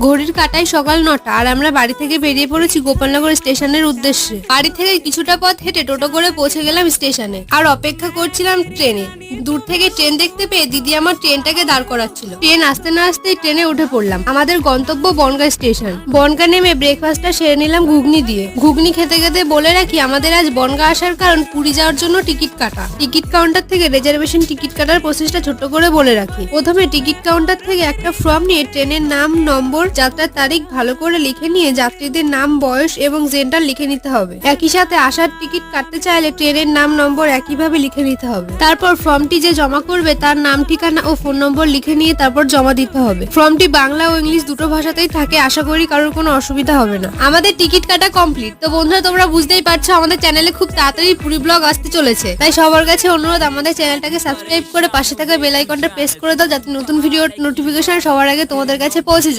ঘড়ির কাঁটায় সকাল 9টা আর আমরা বাড়ি থেকে বেরিয়ে পড়েছি গোপালনগর স্টেশনের উদ্দেশ্যে। বাড়ি থেকে কিছুটা পথ হেঁটে টোটো করে পৌঁছে গেলাম স্টেশনে আর অপেক্ষা করছিলাম ট্রেনে। দূর থেকে ট্রেন দেখতে পেয়ে দিদি আমার ট্রেনটাকে দাঁড় করাচ্ছিল। ট্রেন আসতে না আসতেই ট্রেনে উঠে পড়লাম। আমাদের গন্তব্য বনগাঁ স্টেশন। বনগাঁ নেমে ব্রেকফাস্টটা সেরে নিলাম ঘুগনি দিয়ে। ঘুগনি খেতে খেতে বলে রাখি আমাদের আজ বনগাঁ আসার কারণ পুরী যাওয়ার জন্য টিকিট কাটা। টিকিট কাউন্টার থেকে রিজার্ভেশন টিকিট কাটার প্রসেসটা ছোট করে বলে রাখি। প্রথমে টিকিট কাউন্টার থেকে একটা ফর্ম নিয়ে ট্রেনের নাম, নম্বর, যাত্রার তারিখ ভালো করে লিখে নিয়ে যাত্রীদের নাম, বয়স এবং জেন্ডার লিখে নিতে হবে। একই সাথে আসার টিকিট কাটতে চাইলে ট্রেনের নাম, নম্বর একইভাবে লিখে নিতে হবে। তারপর ফর্মটি যে জমা করবে তার নাম, ঠিকানা ও ফোন নম্বর লিখে নিয়ে তারপর জমা দিতে হবে। ফর্মটি বাংলা ও ইংলিশ দুটো ভাষাতেই থাকে। আশা করি কারোর কোনো অসুবিধা হবে না। আমাদের টিকিট কাটা কমপ্লিট। তো বন্ধুরা, তোমরা বুঝতেই পারছো আমাদের চ্যানেলে খুব তাড়াতাড়ি পুরী ব্লগ আসতে চলেছে। তাই সবার কাছে অনুরোধ, আমাদের চ্যানেলটাকে সাবস্ক্রাইব করে পাশে থাকা বেল আইকনটা প্রেস করে দাও, যাতে নতুন ভিডিওর নোটিফিকেশন সবার আগে তোমাদের কাছে পৌঁছে যায়।